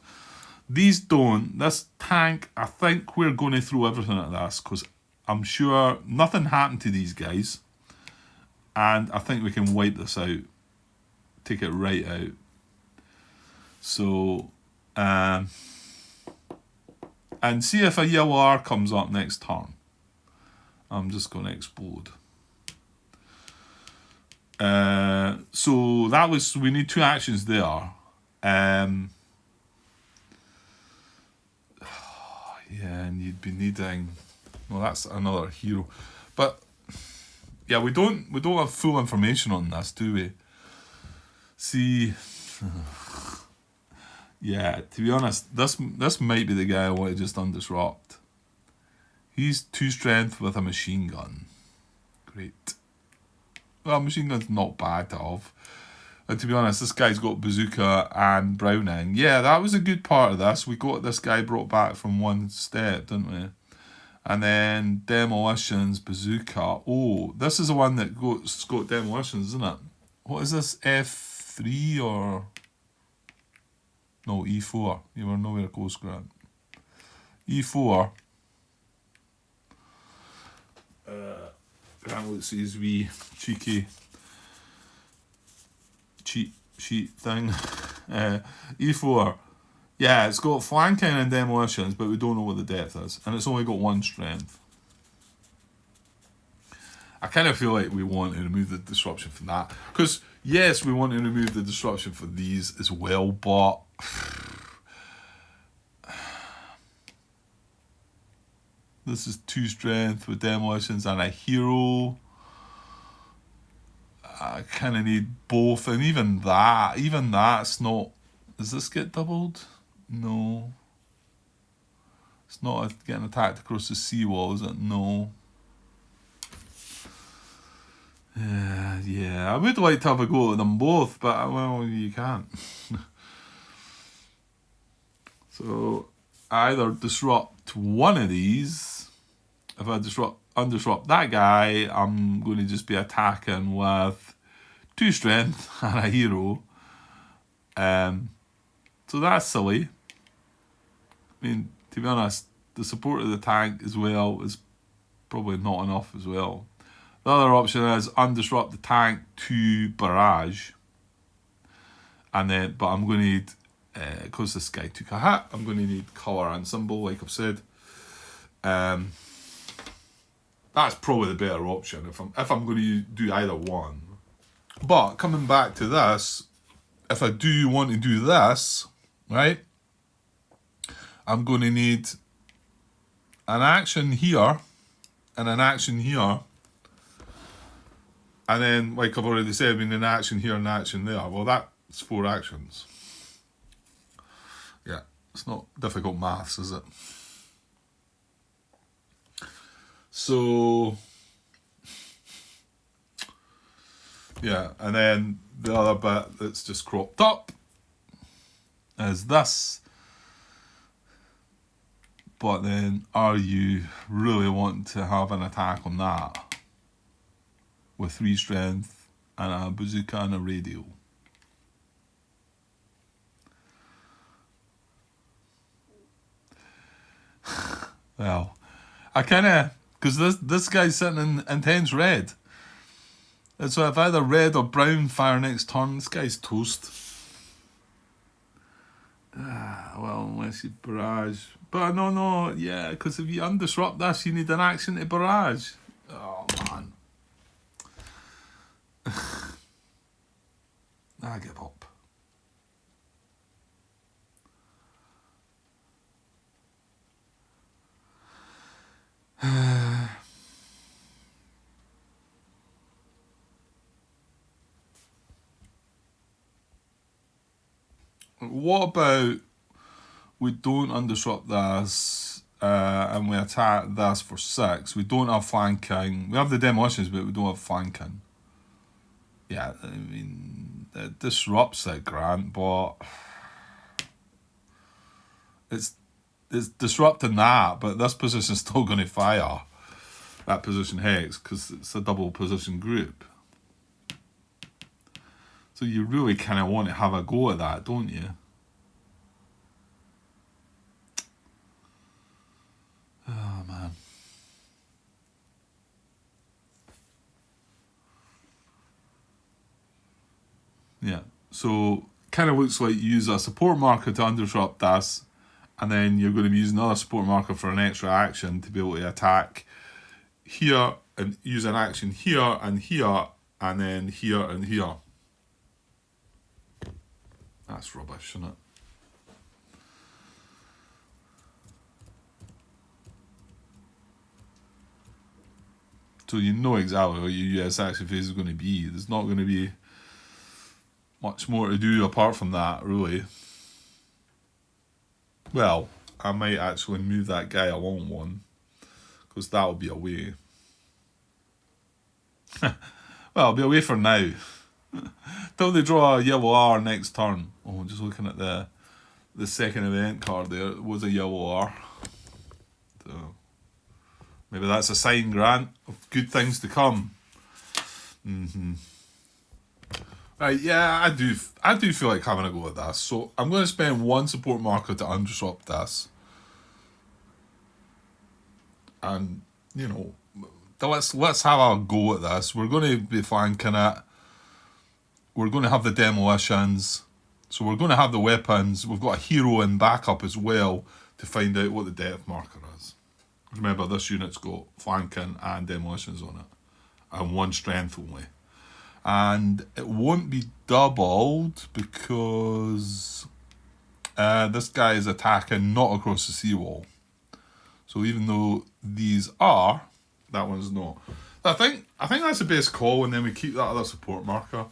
These don't. This tank, I think we're going to throw everything at this because I'm sure nothing happened to these guys. And I think we can wipe this out. Take it right out. So, and see if a yellow R comes up next turn. I'm just going to explode. So that was, we need 2 actions there. Yeah, and you'd be needing, well, that's another hero. But yeah, we don't have full information on this, do we? See, yeah, to be honest, this might be the guy I want to just undisrupt. He's 2 strength with a machine gun. Great. Well, machine gun's not bad to have. And to be honest, this guy's got bazooka and Browning. Yeah, that was a good part of this. We got this guy brought back from one step, didn't we? And then demolitions, bazooka. Oh, this is the one that got demolitions, isn't it? What is this? F3 or... No, E4. You were nowhere close, Grant. E4. Grant looks at his wee cheeky cheat sheet thing. E4. Yeah, it's got flanking and demolitions, but we don't know what the depth is. And it's only got 1 strength. I kind of feel like we want to remove the disruption from that. Because, yes, we want to remove the disruption for these as well, but... This is 2 strength with demolitions and a hero. I kind of need both, and even that's not... Does this get doubled? No. It's not getting attacked across the seawall, is it? No. Yeah, I would like to have a go at them both, but, well, you can't. So, I either disrupt one of these. If I undisrupt that guy, I'm going to just be attacking with 2 strength and a hero. So that's silly. I mean, to be honest, the support of the tank as well is probably not enough as well. The other option is undisrupt the tank to barrage. And then, but I'm going to need, because this guy took a hit, I'm going to need colour and symbol, like I've said. That's probably the better option if I'm going to do either one. But coming back to this, if I do want to do this, right, I'm going to need an action here and an action here. And then, like I've already said, I mean, an action here and an action there. Well, that's 4 actions. Yeah, it's not difficult maths, is it? So, yeah, and then the other bit that's just cropped up is this. But then, are you really wanting to have an attack on that? With 3 strength and a bazooka and a radio. Well, I kind of... Because this guy's sitting in intense red. And so if either red or brown fire next turn, this guy's toast. Well, unless you barrage. But no, yeah, because if you undisrupt this, you need an action to barrage. Oh, man. I give up. What about we don't undisrupt this and we attack this for 6? We don't have flanking. We have the demolitions, but we don't have flanking. Yeah, I mean, it disrupts it, Grant, but it's disrupting that, but this position's still going to fire that position hex because it's a double position group. So you really kind of want to have a go at that, don't you? Oh, man. Yeah, so kind of looks like you use a support marker to undisrupt this, and then you're going to be using another support marker for an extra action to be able to attack here and use an action here, and then here and here. That's rubbish, isn't it? So you know exactly what your US action phase is going to be. There's not going to be much more to do apart from that, really. Well, I might actually move that guy along one, because that'll be away. Well, it'll be away for now. Till they draw a yellow R next turn. Oh, just looking at the second event card there, it was a yellow R. So maybe that's a sign, Grant, of good things to come. Right, yeah, I do feel like having a go at this. So I'm going to spend one support marker to undisrupt this. And, you know, let's have a go at this. We're going to be flanking it. We're going to have the demolitions. So we're going to have the weapons. We've got a hero in backup as well to find out what the depth marker is. Remember, this unit's got flanking and demolitions on it. And 1 strength only. And it won't be doubled because this guy is attacking not across the seawall. So even though these are, that one's not. I think that's the best call, and then we keep that other support marker.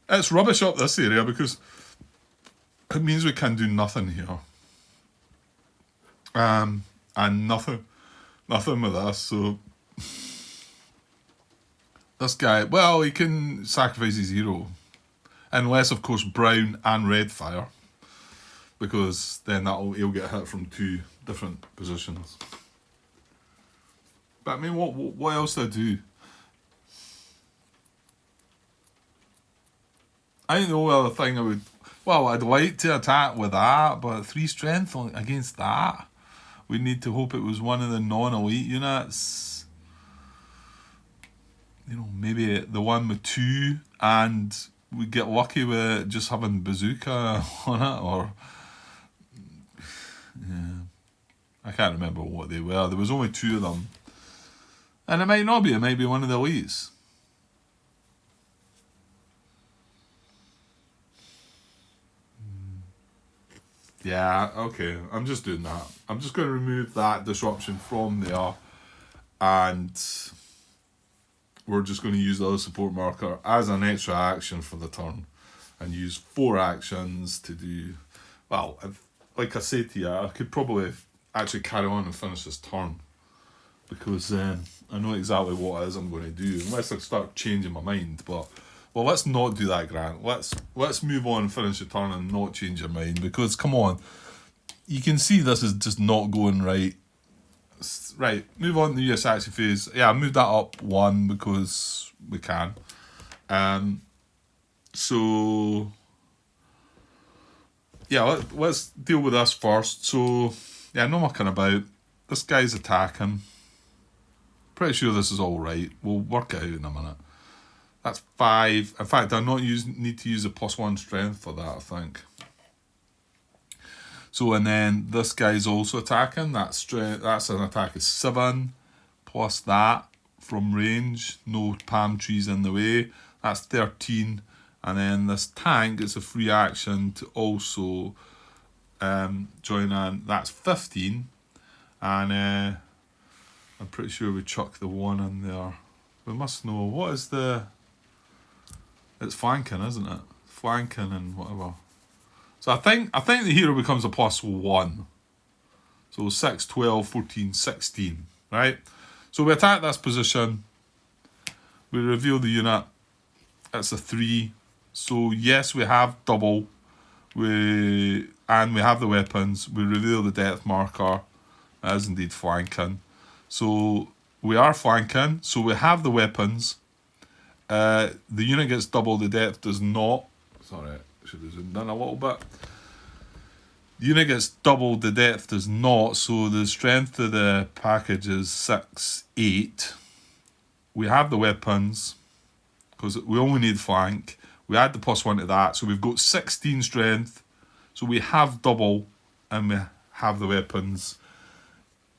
It's rubbish up this area because it means we can do nothing here. And nothing with this, so this guy, well, he can sacrifice his hero. Unless, of course, brown and red fire. Because then he'll get hit from 2 different positions. But I mean, what else do I do? I think the only other thing I'd like to attack with that, but 3 strength against that. We need to hope it was one of the non-elite units. You know, maybe the one with 2, and we get lucky with just having bazooka on it, or yeah, I can't remember what they were. There was only 2 of them, and it might not be. It might be one of the elites. Yeah, okay. I'm just doing that. I'm just going to remove that disruption from there, and we're just going to use the other support marker as an extra action for the turn, and use 4 actions to do. Well, like I said to you, I could probably actually carry on and finish this turn, because I know exactly what it is I'm going to do, unless I start changing my mind. But well, let's not do that, Grant. Let's move on and finish the turn and not change your mind, because come on, you can see this is just not going right. Right, move on to the US action phase. Yeah, I moved that up 1 because we can. So yeah, let's deal with this first. So yeah, no mucking about. This guy's attacking. Pretty sure this is all right. We'll work it out in a minute. That's 5. In fact, I need to use a +1 strength for that, I think. So, and then this guy's also attacking. That's an attack of 7, plus that from range. No palm trees in the way. That's 13. And then this tank is a free action to also join in. That's 15. And I'm pretty sure we chuck the 1 in there. We must know, what is the... It's flanking, isn't it? Flanking and whatever. So I think the hero becomes a +1. So 6, 12, 14, 16, right? So we attack this position. We reveal the unit. It's a 3. So yes, we have double. We have the weapons. We reveal the depth marker. That is indeed flanking. So we are flanking. So we have the weapons. The unit gets double. The depth does not. Sorry. Should have zoomed in a little bit. The unit gets doubled, the depth does not, so the strength of the package is 6, 8. We have the weapons, because we only need flank. We add the +1 to that, so we've got 16 strength. So we have double, and we have the weapons.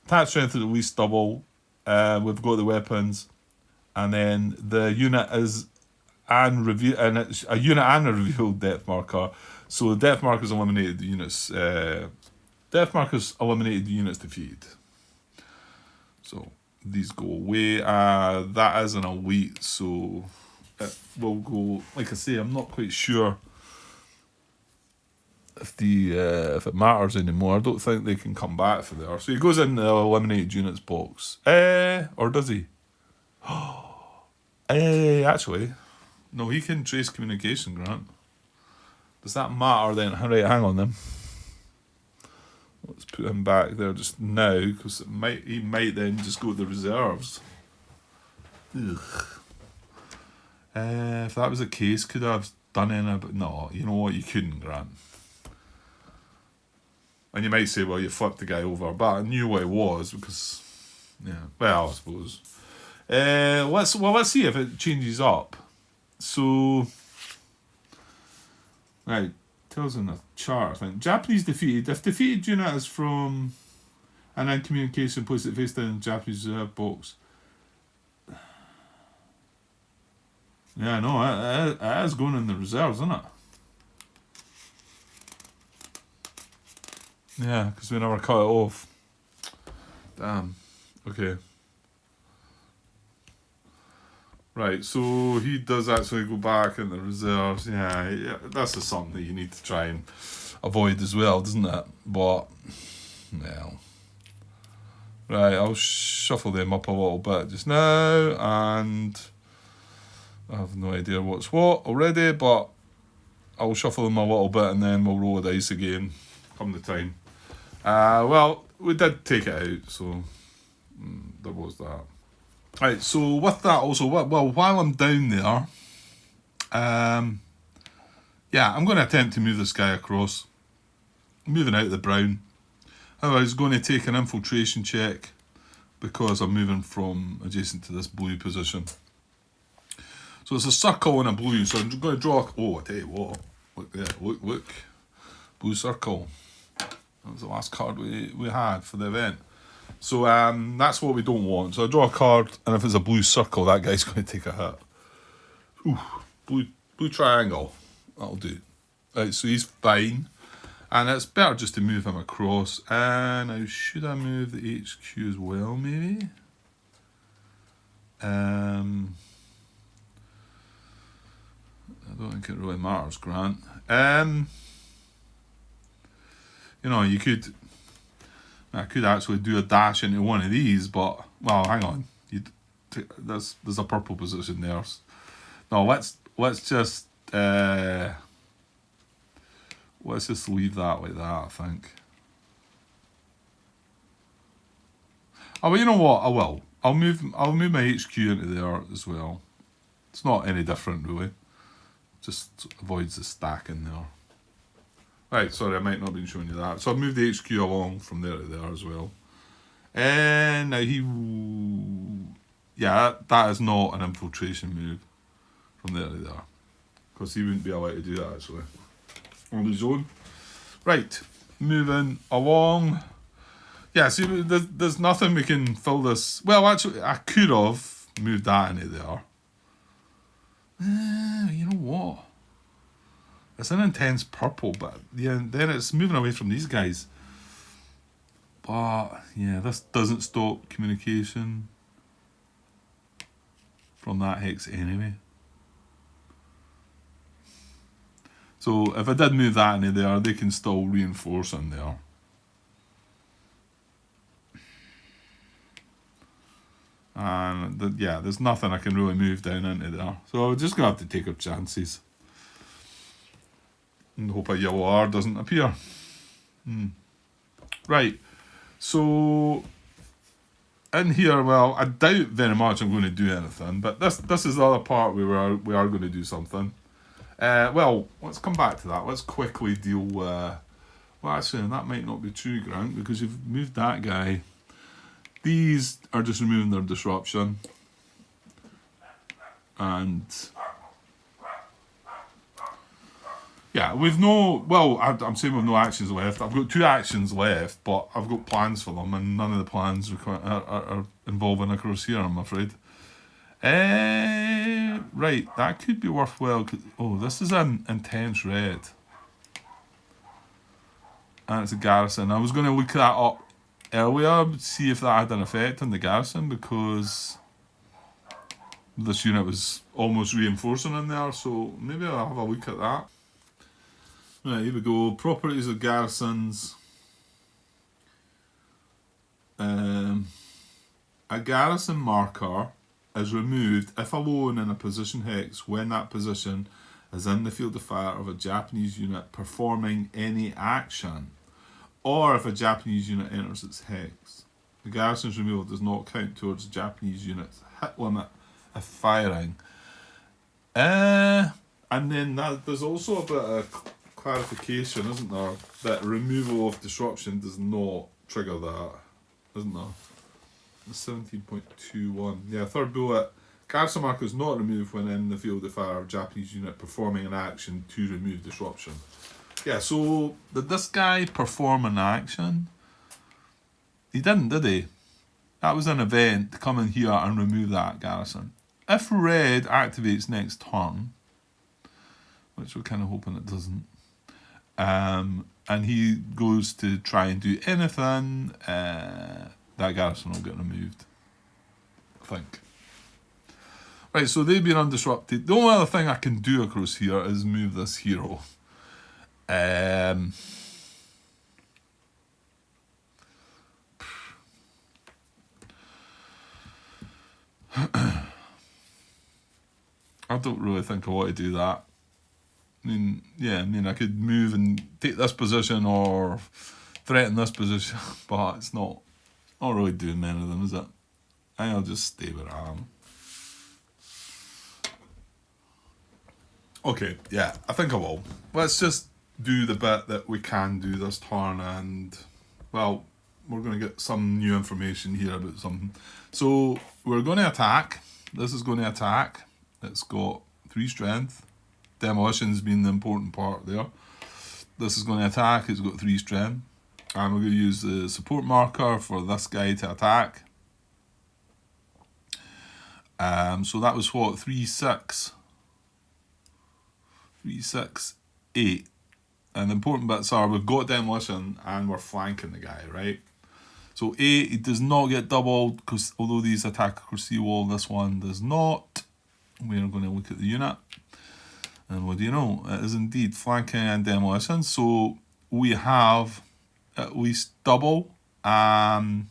Attack strength is at least double. We've got the weapons, and then the unit is and it's a unit and a revealed depth marker. So the depth markers eliminated the units. Depth markers eliminated the units defeated. So these go away. That is an elite, so it will go. Like I say, I'm not quite sure if it matters anymore. I don't think they can come back for there. So he goes in the eliminated units box. Or does he? Actually. No, he can trace communication, Grant. Does that matter then? Right, hang on then. Let's put him back there just now, because he might then just go to the reserves. Ugh. If that was the case, could I have done any? But no, you know what? You couldn't, Grant. And you might say, well, you flipped the guy over, but I knew what it was because, yeah. Well, I suppose. Let's see if it changes up. So, right, tells in the chart. I think Japanese defeated. If defeated unit is from an in communication place that face down Japanese reserve box. Yeah, no, it is going in the reserves, isn't it? Yeah, because we never cut it off. Damn. Okay. Right, so he does actually go back in the reserves. Yeah, that's just something that you need to try and avoid as well, doesn't it? But, well. Right, I'll shuffle them up a little bit just now, and I have no idea what's what already, but I'll shuffle them a little bit and then we'll roll the dice again come the time. Well, we did take it out, so there was that. Right, so with that also, well, while I'm down there, yeah, I'm going to attempt to move this guy across. I'm moving out of the brown. However, he's going to take an infiltration check because I'm moving from adjacent to this blue position. So it's a circle and a blue, so I'm going to draw, I tell you what, look there, look, blue circle. That was the last card we had for the event. So that's what we don't want. So I draw a card, and if it's a blue circle, that guy's going to take a hit. Ooh, blue triangle. That'll do. Right, so he's fine. And it's better just to move him across. And now, should I move the HQ as well, maybe? I don't think it really matters, Grant. You know, I could actually do a dash into one of these, but, well, hang on. There's a purple position there. No, let's just leave that like that, I think. Oh, well, you know what? I will. I'll move my HQ into there as well. It's not any different, really. Just avoids the stack in there. Right, sorry, I might not have been showing you that. So I've moved the HQ along from there to there as well. And now that is not an infiltration move from there to there. Because he wouldn't be allowed to do that, actually. On his own. Right, moving along. Yeah, see, there's nothing we can fill this. Well, actually, I could have moved that into there. You know what? It's an intense purple, but yeah, then it's moving away from these guys. But yeah, this doesn't stop communication from that hex anyway. So if I did move that into there, they can still reinforce in there. And there's nothing I can really move down into there. So we're just going to have to take our chances. And hope a yellow R doesn't appear. Right. So in here, well, I doubt very much I'm going to do anything. But this is the other part where we are going to do something. Well, let's come back to that. Let's quickly deal with... Well, actually, that might not be true, Grant, because you've moved that guy. These are just removing their disruption. And... yeah, with no... Well, I'm saying with no actions left. I've got 2 actions left, but I've got plans for them, and none of the plans are involving a Corsair, I'm afraid. Right, that could be worthwhile. Oh, this is an intense red. And it's a garrison. I was going to look that up earlier, see if that had an effect on the garrison, because this unit was almost reinforcing in there, so maybe I'll have a look at that. Right, here we go. Properties of garrisons. A garrison marker is removed if alone in a position hex when that position is in the field of fire of a Japanese unit performing any action, or if a Japanese unit enters its hex. The garrison's removal does not count towards the Japanese unit's hit limit if firing. And then there's also a bit of clarification, isn't there? That removal of disruption does not trigger that, isn't there? 17.21. Yeah, third bullet. Garrison marker is not removed when in the field of fire of Japanese unit performing an action to remove disruption. Yeah, so did this guy perform an action? He didn't, did he? That was an event to come in here and remove that garrison. If red activates next turn, which we're kind of hoping it doesn't, and he goes to try and do anything, that garrison will get removed, I think. Right, so they've been undisrupted. The only other thing I can do across here is move this hero. I don't really think I want to do that. I mean, I could move and take this position or threaten this position, but it's not really doing many of them, is it? I think I'll just stay where I am. Okay, yeah, I think I will. Let's just do the bit that we can do this turn, and, well, we're going to get some new information here about something. So, we're going to attack. This is going to attack. It's got 3 strength. Demolition's been the important part there. This is going to attack. It's got 3 strength. And we're going to use the support marker for this guy to attack. So that was what? 3, 6. 3, 6, 8. And the important bits are we've got demolition and we're flanking the guy, right? So 8, it does not get doubled, because although these attack across seawall, this one does not. We're going to look at the unit. And what do you know? It is indeed flanking and demolition. So we have at least double, and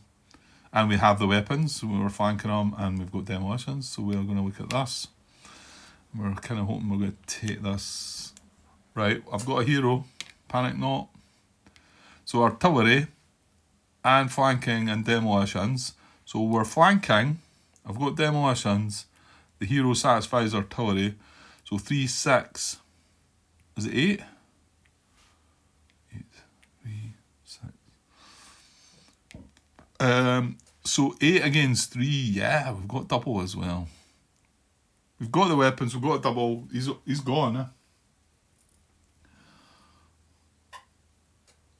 we have the weapons. So we were flanking them, and we've got demolitions. So we're going to look at this. We're kind of hoping we're going to take this. Right, I've got a hero, panic not. So artillery and flanking and demolitions. So we're flanking, I've got demolitions, the hero satisfies artillery. So 3, 6, is it 8? 8, 3, 6. So 8 against 3, yeah, we've got double as well. We've got the weapons, we've got double, he's gone, eh?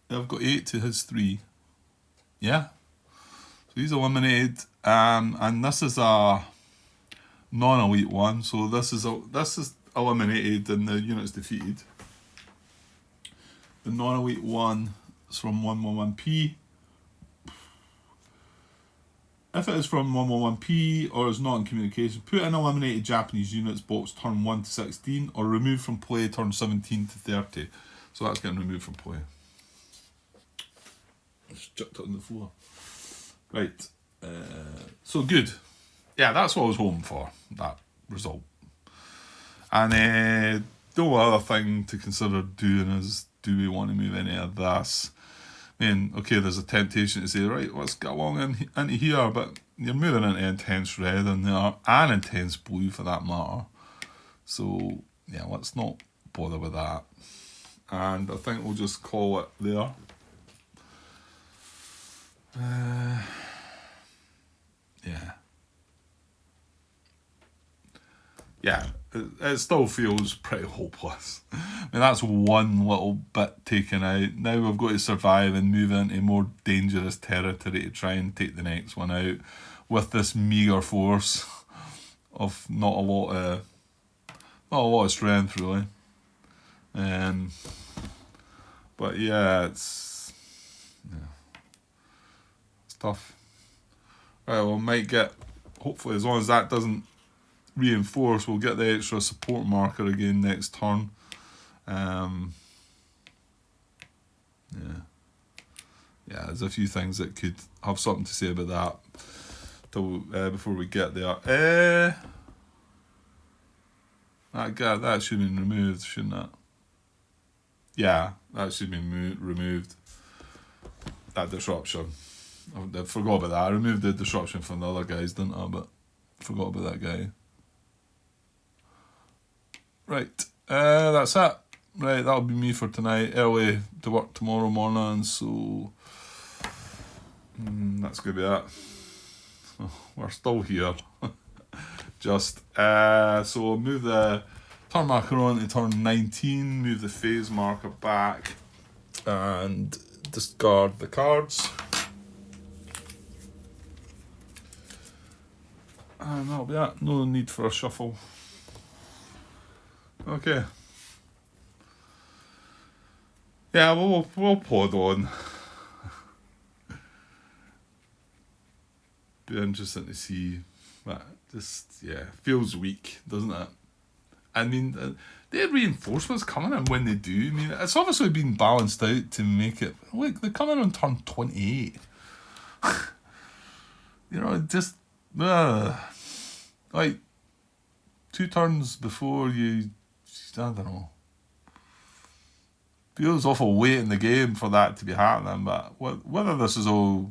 I've got 8 to his 3. Yeah. So he's eliminated. And this is a non-elite one. So this is eliminated and the unit's defeated. The non-elite one is from 111P. If it is from 111P or is not in communication, put in eliminated Japanese units box turn 1 to 16 or remove from play turn 17 to 30. So that's getting removed from play. Just chucked it on the floor. Right. So good. Yeah, that's what I was hoping for, that result. And the only other thing to consider doing is, do we want to move any of this? I mean, okay, there's a temptation to say, right, let's get along into here, but you're moving into intense red in there, and intense blue for that matter. So, yeah, let's not bother with that. And I think we'll just call it there. Yeah, it still feels pretty hopeless. I mean, that's one little bit taken out. Now we've got to survive and move into more dangerous territory to try and take the next one out with this meagre force of not a lot of strength, really. But yeah, it's tough. Right, well, might get, hopefully, as long as that doesn't reinforce, we'll get the extra support marker again next turn. Yeah, there's a few things that could have something to say about that. till before we get there. That should have been removed, shouldn't it? Yeah, that should have been removed. That disruption. I forgot about that. I removed the disruption from the other guys, didn't I? But I forgot about that guy. Right, that's it. Right, that'll be me for tonight. Early to work tomorrow morning, so that's going to be that. Oh, we're still here. Just, so move the turn marker on to turn 19, move the phase marker back, and discard the cards. And that'll be that. No need for a shuffle. Okay. Yeah, we'll plod on. Be interesting to see. But just, feels weak, doesn't it? I mean, their reinforcements coming in when they do. I mean, it's obviously been balanced out to make it. Look, they're coming on turn 28. You know, just like 2 turns before you. I don't know. Feels awful late in the game for that to be happening, but whether this is all,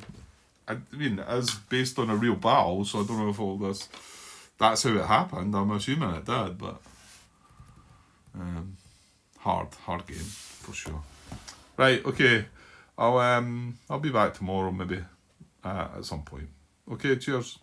I mean, it is based on a real battle, so I don't know if all this, that's how it happened. I'm assuming it did, but hard game for sure. Right, okay, I'll be back tomorrow maybe at some point. Okay, cheers.